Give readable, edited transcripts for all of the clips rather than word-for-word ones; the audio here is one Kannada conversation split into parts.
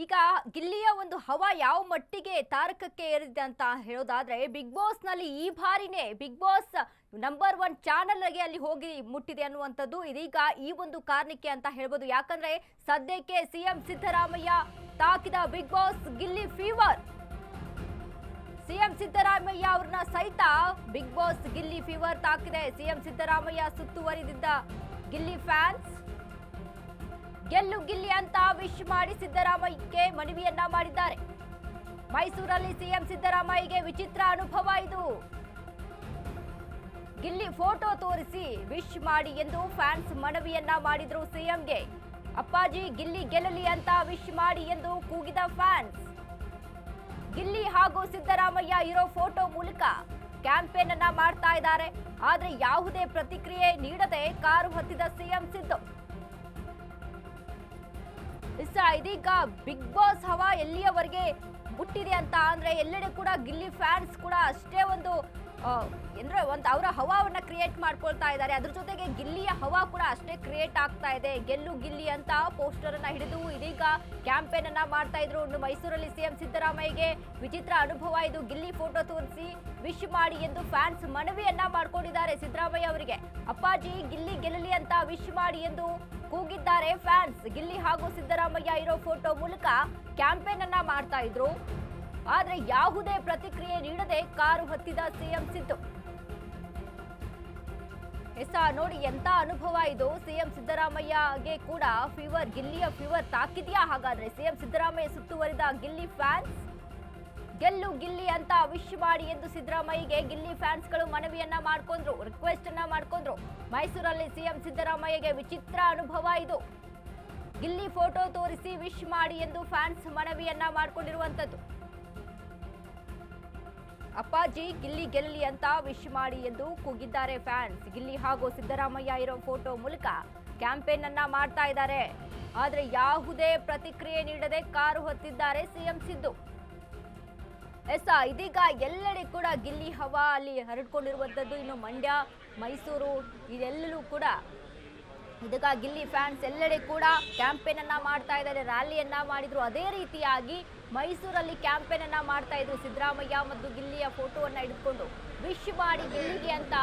ಈಗ ಗಿಲ್ಲಿಯ ಒಂದು ಹವಾ ಯಾವ ಮಟ್ಟಿಗೆ ತಾರಕಕ್ಕೆ ಏರಿದೆ ಅಂತ ಹೇಳೋದಾದ್ರೆ ಬಿಗ್ ಬಾಸ್ ನಲ್ಲಿ ಈ ಬಾರಿನೇ ಬಿಗ್ ಬಾಸ್ ನಂಬರ್ 1 ಚಾನೆಲ್ಗೆ ಅಲ್ಲಿ ಹೋಗಿ ಮುಟ್ಟಿದೆ ಅನ್ನುವಂಥದ್ದು ಇದೀಗ ಈ ಒಂದು ಕಾರಣಕ್ಕೆ ಅಂತ ಹೇಳ್ಬೋದು. ಯಾಕಂದ್ರೆ ಸದ್ಯಕ್ಕೆ ಸಿಎಂ ಸಿದ್ದರಾಮಯ್ಯ ತಾಕಿದ Bigg Boss Gilli fever. CM Siddaramaiah ಅವ್ರನ್ನ ಸಹಿತ ಬಿಗ್ ಬಾಸ್ ಗಿಲ್ಲಿ ಫೀವರ್ ತಾಕಿದೆ. ಸಿಎಂ ಸಿದ್ದರಾಮಯ್ಯ ಸುತ್ತುವರಿದಿದ್ದ ಗಿಲ್ಲಿ ಫ್ಯಾನ್ಸ್ ಗೆಲ್ಲು ಗಿಲ್ಲಿ ಅಂತ ವಿಶ್ ಮಾಡಿ ಸಿದ್ದರಾಮಯ್ಯಗೆ ಮನವಿಯನ್ನ ಮಾಡಿದ್ದಾರೆ. ಮೈಸೂರಲ್ಲಿ ಸಿಎಂ ಸಿದ್ದರಾಮಯ್ಯಗೆ ವಿಚಿತ್ರ ಅನುಭವ ಇದು. ಗಿಲ್ಲಿ ಫೋಟೋ ತೋರಿಸಿ ವಿಶ್ ಮಾಡಿ ಎಂದು ಫ್ಯಾನ್ಸ್ ಮನವಿಯನ್ನ ಮಾಡಿದ್ರು ಸಿಎಂಗೆ. ಅಪ್ಪಾಜಿ ಗಿಲ್ಲಿ ಗೆಲ್ಲಲಿ ಅಂತ ವಿಶ್ ಮಾಡಿ ಎಂದು ಕೂಗಿದ ಫ್ಯಾನ್ಸ್. ಗಿಲ್ಲಿ ಹಾಗೂ ಸಿದ್ದರಾಮಯ್ಯ ಇರೋ ಫೋಟೋ ಮೂಲಕ ಕ್ಯಾಂಪೇನ್ ಅನ್ನ ಮಾಡ್ತಾ ಇದ್ದಾರೆ. ಆದ್ರೆ ಯಾವುದೇ ಪ್ರತಿಕ್ರಿಯೆ ನೀಡದೆ ಕಾರು ಹತ್ತಿದ ಸಿಎಂ ಸಿದ್ದು. ಇದೀಗ ಬಿಗ್ ಬಾಸ್ ಹವಾ ಎಲ್ಲಿಯವರೆಗೆ ಮುಟ್ಟಿದೆ ಅಂತ ಅಂದ್ರೆ ಎಲ್ಲೆಡೆ ಕೂಡ ಗಿಲ್ಲಿ ಫ್ಯಾನ್ಸ್ ಕೂಡ ಅಷ್ಟೇ ಒಂದು ಅವರ ಹವಾವನ್ನ ಕ್ರಿಯೇಟ್ ಮಾಡ್ಕೊಳ್ತಾ ಇದ್ದಾರೆ. ಅದ್ರ ಜೊತೆಗೆ ಗಿಲ್ಲಿಯ ಹವಾ ಕೂಡ ಅಷ್ಟೇ ಕ್ರಿಯೇಟ್ ಆಗ್ತಾ ಇದೆ. ಗೆಲ್ಲು ಗಿಲ್ಲಿ ಅಂತ ಪೋಸ್ಟರ್ ಅನ್ನ ಹಿಡಿದು ಇದೀಗ ಕ್ಯಾಂಪೇನ್ ಅನ್ನ ಮಾಡ್ತಾ ಇದ್ರು. ಮೈಸೂರಲ್ಲಿ ಸಿಎಂ ಸಿದ್ದರಾಮಯ್ಯಗೆ ವಿಚಿತ್ರ ಅನುಭವ ಇದು. ಗಿಲ್ಲಿ ಫೋಟೋ ತೋರಿಸಿ ವಿಶ್ ಮಾಡಿ ಎಂದು ಫ್ಯಾನ್ಸ್ ಮನವಿಯನ್ನ ಮಾಡ್ಕೊಂಡಿದ್ದಾರೆ ಸಿದ್ದರಾಮಯ್ಯ ಅವರಿಗೆ. ಅಪ್ಪಾಜಿ ಗಿಲ್ಲಿ ಗೆಲ್ಲಲಿ ಅಂತ ವಿಶ್ ಮಾಡಿ ಎಂದು ಕೂಗಿದ್ದಾರೆ ಫ್ಯಾನ್ಸ್. ಗಿಲ್ಲಿ ಹಾಗೂ ಸಿದ್ದರಾಮಯ್ಯ ಇರೋ ಫೋಟೋ ಮೂಲಕ ಕ್ಯಾಂಪೇನ್ ಅನ್ನ ಮಾಡ್ತಾ ಇದ್ರು. ಆದ್ರೆ ಯಾವುದೇ ಪ್ರತಿಕ್ರಿಯೆ ನೀಡದೆ ಕಾರು ಹತ್ತಿದ ಸಿಎಂ ಸಿದ್ದು. ನೋಡಿ ಎಂತ ಅನುಭವ ಇದು. ಸಿಎಂ ಸಿದ್ದರಾಮಯ್ಯಗೆ ಕೂಡ ಫೀವರ್, ಗಿಲ್ಲಿಯ ಫೀವರ್ ತಾಕಿದ್ಯಾ? ಹಾಗಾದ್ರೆ ಸಿಎಂ ಸಿದ್ದರಾಮಯ್ಯ ಸುತ್ತುವರಿದ ಗಿಲ್ಲಿ ಫ್ಯಾನ್ಸ್ ಗೆಲ್ಲು ಗಿಲ್ಲಿ ಅಂತ ವಿಶ್ ಮಾಡಿ ಎಂದು ಸಿದ್ದರಾಮಯ್ಯಗೆ ಗಿಲ್ಲಿ ಫ್ಯಾನ್ಸ್ಗಳು ಮನವಿಯನ್ನ ಮಾಡ್ಕೊಂಡ್ರು, ರಿಕ್ವೆಸ್ಟ್ ಅನ್ನ ಮಾಡ್ಕೊಂಡ್ರು. ಮೈಸೂರಲ್ಲಿ ಸಿಎಂ ಸಿದ್ದರಾಮಯ್ಯಗೆ ವಿಚಿತ್ರ ಅನುಭವ ಇದು. ಗಿಲ್ಲಿ ಫೋಟೋ ತೋರಿಸಿ ವಿಶ್ ಮಾಡಿ ಎಂದು ಫ್ಯಾನ್ಸ್ ಮನವಿಯನ್ನ ಮಾಡ್ಕೊಂಡಿರುವಂತದ್ದು. ಅಪ್ಪಾಜಿ ಗಿಲ್ಲಿ ಗೆಲ್ಲಲಿ ಅಂತ ವಿಶ್ ಮಾಡಿ ಎಂದು ಕೂಗಿದ್ದಾರೆ ಫ್ಯಾನ್ಸ್. ಗಿಲ್ಲಿ ಹಾಗೂ ಸಿದ್ದರಾಮಯ್ಯ ಇರೋ ಫೋಟೋ ಮೂಲಕ ಕ್ಯಾಂಪೇನ್ ಅನ್ನ ಮಾಡ್ತಾ ಇದ್ದಾರೆ. ಆದ್ರೆ ಯಾವುದೇ ಪ್ರತಿಕ್ರಿಯೆ ನೀಡದೆ ಕಾರು ಹೊತ್ತಿದ್ದಾರೆ ಸಿಎಂ ಸಿದ್ದು. ಇದೀಗ ಎಲ್ಲೆಡೆ ಕೂಡ ಗಿಲ್ಲಿ ಹವಾ ಅಲ್ಲಿ ಹರಡ್ಕೊಂಡಿರುವಂತದ್ದು. ಇನ್ನು ಮಂಡ್ಯ, ಮೈಸೂರು ಇದೆಲ್ಲೂ ಕೂಡ ಇದೀಗ ಗಿಲ್ಲಿ ಫ್ಯಾನ್ಸ್ ಎಲ್ಲೆಡೆ ಕೂಡ ಕ್ಯಾಂಪೇನ್ ಅನ್ನ ಮಾಡ್ತಾ ಇದ್ದಾರೆ, ರ್ಯಾಲಿಯನ್ನ ಮಾಡಿದ್ರು. ಅದೇ ರೀತಿಯಾಗಿ ಮೈಸೂರಲ್ಲಿ ಕ್ಯಾಂಪೇನ್ ಅನ್ನ ಮಾಡ್ತಾ ಇದ್ರು. ಸಿದ್ದರಾಮಯ್ಯ ಮತ್ತು ಗಿಲ್ಲಿಯ ಫೋಟೋವನ್ನ ಹಿಡಿದುಕೊಂಡು ವಿಶ್ ಮಾಡಿ ಗಿಲ್ಲಿಗೆ ಅಂತ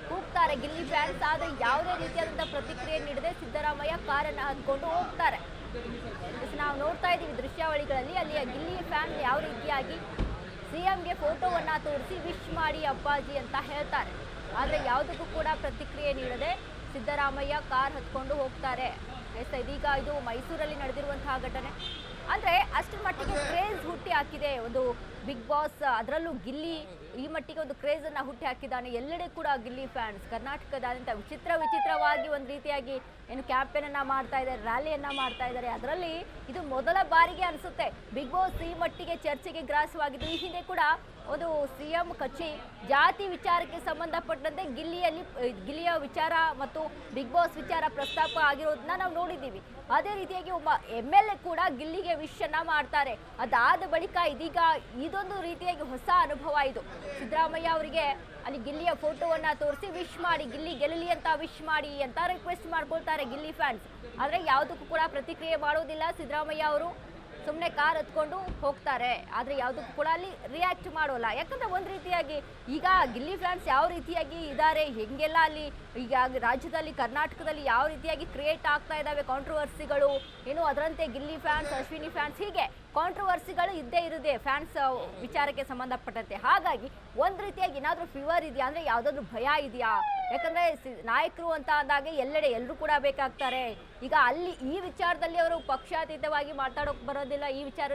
ಕೂಗ್ತಾರೆ ಗಿಲ್ಲಿ ಫ್ಯಾನ್ಸ್. ಆದ್ರೆ ಯಾವುದೇ ರೀತಿಯಾದಂತಹ ಪ್ರತಿಕ್ರಿಯೆ ನೀಡದೆ ಸಿದ್ದರಾಮಯ್ಯ ಕಾರನ್ನ ಹತ್ಕೊಂಡು ಹೋಗ್ತಾರೆ. ನಾವು ನೋಡ್ತಾ ಇದ್ದೀವಿ ದೃಶ್ಯಾವಳಿಗಳಲ್ಲಿ. ಅಲ್ಲಿಯ ಗಿಲ್ಲಿ ಫ್ಯಾನ್ ಯಾವ ರೀತಿಯಾಗಿ ಸಿಎಂಗೆ ಫೋಟೋವನ್ನ ತೋರಿಸಿ ವಿಶ್ ಮಾಡಿ ಅಪ್ಪಾಜಿ ಅಂತ ಹೇಳ್ತಾರೆ. ಆದ್ರೆ ಯಾವುದಕ್ಕೂ ಕೂಡ ಪ್ರತಿಕ್ರಿಯೆ ನೀಡದೆ ಸಿದ್ದರಾಮಯ್ಯ ಕಾರ್ ಹತ್ಕೊಂಡು ಹೋಗ್ತಾರೆ. ಇದೀಗ ಇದು ಮೈಸೂರಲ್ಲಿ ನಡೆದಿರುವಂತಹ ಘಟನೆ. ಅಂದ್ರೆ ಅಷ್ಟರ ಮಟ್ಟಿಗೆ ಕ್ರೇಜ್ ಹುಟ್ಟಿ ಹಾಕಿದೆ ಒಂದು ಬಿಗ್ ಬಾಸ್. ಅದರಲ್ಲೂ ಗಿಲ್ಲಿ ಈ ಮಟ್ಟಿಗೆ ಒಂದು ಕ್ರೇಜ್ ಅನ್ನ ಹುಟ್ಟಿ ಹಾಕಿದ್ದಾನೆ. ಎಲ್ಲೆಡೆ ಕೂಡ ಗಿಲ್ಲಿ ಫ್ಯಾನ್ಸ್ ಕರ್ನಾಟಕದಾದ್ಯಂತ ವಿಚಿತ್ರವಾಗಿ ಒಂದು ರೀತಿಯಾಗಿ ಏನು ಕ್ಯಾಂಪೇನ್ ಅನ್ನ ಮಾಡ್ತಾ ಇದ್ದಾರೆ, ರ್ಯಾಲಿಯನ್ನ ಮಾಡ್ತಾ ಇದ್ದಾರೆ. ಅದರಲ್ಲಿ ಇದು ಮೊದಲ ಬಾರಿಗೆ ಅನಿಸುತ್ತೆ ಬಿಗ್ ಬಾಸ್ ಈ ಮಟ್ಟಿಗೆ ಚರ್ಚೆಗೆ ಗ್ರಾಸವಾಗಿದ್ದು. ಈ ಹಿಂದೆ ಕೂಡ ಒಂದು ಸಿಎಂ ಕಚೇರಿ ಜಾತಿ ವಿಚಾರಕ್ಕೆ ಸಂಬಂಧಪಟ್ಟಂತೆ ಗಿಲ್ಲಿಯ ವಿಚಾರ ಮತ್ತು ಬಿಗ್ ಬಾಸ್ ವಿಚಾರ ಪ್ರಸ್ತಾಪ ಆಗಿರೋದನ್ನ ನಾವು ನೋಡಿದ್ದೀವಿ. ಅದೇ ರೀತಿಯಾಗಿ ಒಬ್ಬ MLA ಕೂಡ ಗಿಲ್ಲಿಗೆ ವಿಶ್ ಅನ್ನ ಮಾಡ್ತಾರೆ. ಅದಾದ ಬಳಿಕ ಇದೀಗ ಇದೊಂದು ರೀತಿಯಾಗಿ ಹೊಸ ಅನುಭವ ಇದು. ಸಿದ್ದರಾಮಯ್ಯ ಅವರಿಗೆ ಅಲ್ಲಿ ಗಿಲ್ಲಿಯ ಫೋಟೋವನ್ನ ತೋರಿಸಿ ವಿಶ್ ಮಾಡಿ, ಗಿಲ್ಲಿ ಗೆಲ್ಲಲಿ ಅಂತ ವಿಶ್ ಮಾಡಿ ಅಂತ ರಿಕ್ವೆಸ್ಟ್ ಮಾಡ್ಕೊಳ್ತಾರೆ ಗಿಲ್ಲಿ ಫ್ಯಾನ್ಸ್. ಆದ್ರೆ ಯಾವುದಕ್ಕೂ ಕೂಡ ಪ್ರತಿಕ್ರಿಯೆ ಮಾಡೋದಿಲ್ಲ ಸಿದ್ದರಾಮಯ್ಯ ಅವರು. ಸುಮ್ಮನೆ ಕಾರ್ ಹತ್ಕೊಂಡು ಹೋಗ್ತಾರೆ. ಆದ್ರೆ ಯಾವುದಕ್ಕೂ ಕೂಡ ಅಲ್ಲಿ ರಿಯಾಕ್ಟ್ ಮಾಡೋಲ್ಲ. ಯಾಕಂದ್ರೆ ಒಂದು ರೀತಿಯಾಗಿ ಈಗ ಗಿಲ್ಲಿ ಫ್ಯಾನ್ಸ್ ಯಾವ ರೀತಿಯಾಗಿ ಇದ್ದಾರೆ, ಹೆಂಗೆಲ್ಲ ಅಲ್ಲಿ ಈಗ ರಾಜ್ಯದಲ್ಲಿ ಕರ್ನಾಟಕದಲ್ಲಿ ಯಾವ ರೀತಿಯಾಗಿ ಕ್ರಿಯೇಟ್ ಆಗ್ತಾ ಇದ್ದಾವೆ ಕಾಂಟ್ರವರ್ಸಿಗಳು, ಏನು ಅದರಂತೆ ಗಿಲ್ಲಿ ಫ್ಯಾನ್ಸ್, ಅಶ್ವಿನಿ ಫ್ಯಾನ್ಸ್, ಹೀಗೆ ಕಾಂಟ್ರವರ್ಸಿಗಳು ಇದ್ದೇ ಇರುತ್ತೆ ಫ್ಯಾನ್ಸ್ ವಿಚಾರಕ್ಕೆ ಸಂಬಂಧಪಟ್ಟಂತೆ. ಹಾಗಾಗಿ ಒಂದು ರೀತಿಯಾಗಿ ಏನಾದರೂ ಫೀವರ್ ಇದೆಯಾ ಅಂದ್ರೆ ಯಾವುದಾದ್ರೂ ಭಯ ಇದೆಯಾ? ಯಾಕಂದ್ರೆ ನಾಯಕರು ಅಂತ ಅಂದಾಗ ಎಲ್ಲೆಡೆ ಎಲ್ಲರೂ ಕೂಡ ಬೇಕಾಗ್ತಾರೆ. ಈಗ ಅಲ್ಲಿ ಈ ವಿಚಾರದಲ್ಲಿ ಅವರು ಪಕ್ಷಾತೀತವಾಗಿ ಮಾತಾಡೋಕೆ ಬರೋದಿಲ್ಲ. ಈ ವಿಚಾರ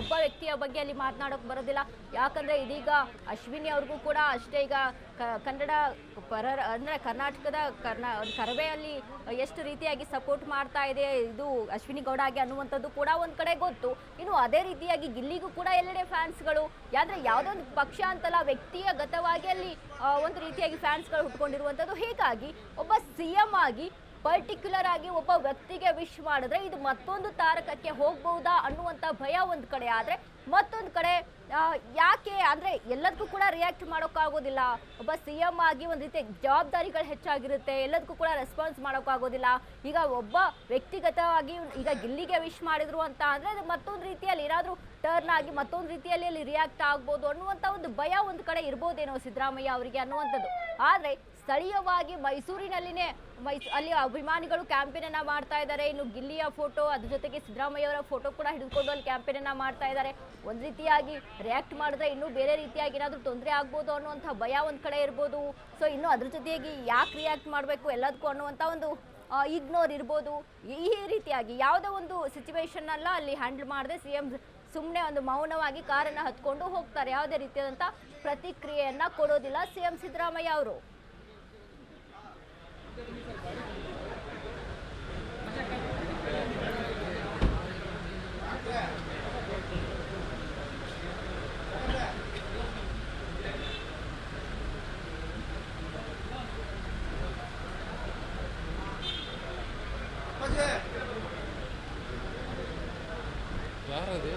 ಒಬ್ಬ ವ್ಯಕ್ತಿಯ ಬಗ್ಗೆ ಅಲ್ಲಿ ಮಾತನಾಡೋಕೆ ಬರೋದಿಲ್ಲ. ಯಾಕಂದ್ರೆ ಇದೀಗ ಅಶ್ವಿನಿ ಅವ್ರಿಗೂ ಕೂಡ ಅಷ್ಟೇ. ಈಗ ಕನ್ನಡ ಅಂದ್ರೆ ಕರ್ನಾಟಕದ ಕರವೆಯಲ್ಲಿ ಎಷ್ಟು ರೀತಿಯಾಗಿ ಸಪೋರ್ಟ್ ಮಾಡ್ತಾ ಇದೆ ಇದು ಅಶ್ವಿನಿ ಗೌಡಗೆ ಅನ್ನುವಂಥದ್ದು ಕೂಡ ಒಂದ್ ಕಡೆ ಗೊತ್ತು. ಇನ್ನು ಅದೇ ರೀತಿಯಾಗಿ ಗಿಲ್ಲಿಗೂ ಕೂಡ ಎಲ್ಲೆಡೆ ಫ್ಯಾನ್ಸ್ಗಳು, ಯಾದ್ರೆ ಯಾವುದೊಂದು ಪಕ್ಷ ಅಂತಲ್ಲ ವ್ಯಕ್ತಿಗತವಾಗಿ ಅಲ್ಲಿ ಒಂದು ರೀತಿಯಾಗಿ ಫ್ಯಾನ್ಸ್ಗಳು ಹುಟ್ಕೊಂಡಿರುವಂಥದ್ದು. ಹೀಗಾಗಿ ಒಬ್ಬ ಸಿಎಂ ಆಗಿ ಪರ್ಟಿಕ್ಯುಲರ್ ಆಗಿ ಒಬ್ಬ ವ್ಯಕ್ತಿಗೆ ವಿಶ್ ಮಾಡಿದ್ರೆ ಇದು ಮತ್ತೊಂದು ತಾರಕಕ್ಕೆ ಹೋಗ್ಬಹುದಾ ಅನ್ನುವಂಥ ಭಯ ಒಂದು ಕಡೆ, ಆದರೆ ಮತ್ತೊಂದು ಕಡೆ ಯಾಕೆ ಅಂದರೆ ಎಲ್ಲದಕ್ಕೂ ಕೂಡ ರಿಯಾಕ್ಟ್ ಮಾಡೋಕ್ಕಾಗೋದಿಲ್ಲ. ಒಬ್ಬ CM ಆಗಿ ಒಂದು ರೀತಿ ಜವಾಬ್ದಾರಿಗಳು ಹೆಚ್ಚಾಗಿರುತ್ತೆ, ಎಲ್ಲದಕ್ಕೂ ಕೂಡ ರೆಸ್ಪಾನ್ಸ್ ಮಾಡೋಕ್ಕಾಗೋದಿಲ್ಲ. ಈಗ ಒಬ್ಬ ವ್ಯಕ್ತಿಗತವಾಗಿ ಈಗ ಗಿಲ್ಲಿಗೆ ವಿಶ್ ಮಾಡಿದ್ರು ಅಂತ ಅಂದರೆ ಅದು ಮತ್ತೊಂದು ರೀತಿಯಲ್ಲಿ ಏನಾದರೂ ಟರ್ನ್ ಆಗಿ ಮತ್ತೊಂದು ರೀತಿಯಲ್ಲಿ ಅಲ್ಲಿ ರಿಯಾಕ್ಟ್ ಆಗ್ಬೋದು ಅನ್ನುವಂಥ ಒಂದು ಭಯ ಒಂದು ಕಡೆ ಇರ್ಬೋದೇನೋ ಸಿದ್ದರಾಮಯ್ಯ ಅವರಿಗೆ ಅನ್ನುವಂಥದ್ದು. ಆದರೆ ಸ್ಥಳೀಯವಾಗಿ ಮೈಸೂರಿನಲ್ಲಿನೇ ಅಲ್ಲಿ ಅಭಿಮಾನಿಗಳು ಕ್ಯಾಂಪೇನ್ ಅನ್ನ ಮಾಡ್ತಾ ಇದ್ದಾರೆ. ಇನ್ನು ಗಿಲ್ಲಿಯ ಫೋಟೋ ಅದ್ರ ಜೊತೆಗೆ ಸಿದ್ದರಾಮಯ್ಯ ಅವರ ಫೋಟೋ ಕೂಡ ಹಿಡಿದುಕೊಂಡು ಅಲ್ಲಿ ಕ್ಯಾಂಪೇನ್ ಅನ್ನ ಮಾಡ್ತಾ ಇದ್ದಾರೆ. ಒಂದ್ ರೀತಿಯಾಗಿ ರಿಯಾಕ್ಟ್ ಮಾಡಿದ್ರೆ ಇನ್ನೂ ಬೇರೆ ರೀತಿಯಾಗಿ ಏನಾದರೂ ತೊಂದರೆ ಆಗ್ಬೋದು ಅನ್ನುವಂಥ ಭಯ ಒಂದ್ ಕಡೆ ಇರ್ಬೋದು. ಸೊ ಇನ್ನು ಅದ್ರ ಜೊತೆಗೆ ಯಾಕೆ ರಿಯಾಕ್ಟ್ ಮಾಡಬೇಕು ಎಲ್ಲದಕ್ಕೂ ಅನ್ನುವಂಥ ಒಂದು ಇಗ್ನೋರ್ ಇರ್ಬೋದು. ಈ ರೀತಿಯಾಗಿ ಯಾವುದೋ ಒಂದು ಸಿಚುವೇಶನ್ ಅಲ್ಲ ಅಲ್ಲಿ ಹ್ಯಾಂಡಲ್ ಮಾಡದೆ CM ಸುಮ್ಮನೆ ಒಂದು ಮೌನವಾಗಿ ಕಾರನ್ನ ಹತ್ಕೊಂಡು ಹೋಗ್ತಾರೆ. ಯಾವುದೇ ರೀತಿಯಾದಂಥ ಪ್ರತಿಕ್ರಿಯೆಯನ್ನ ಕೊಡೋದಿಲ್ಲ CM ಸಿದ್ದರಾಮಯ್ಯ ಅವರು. ಯಾರದು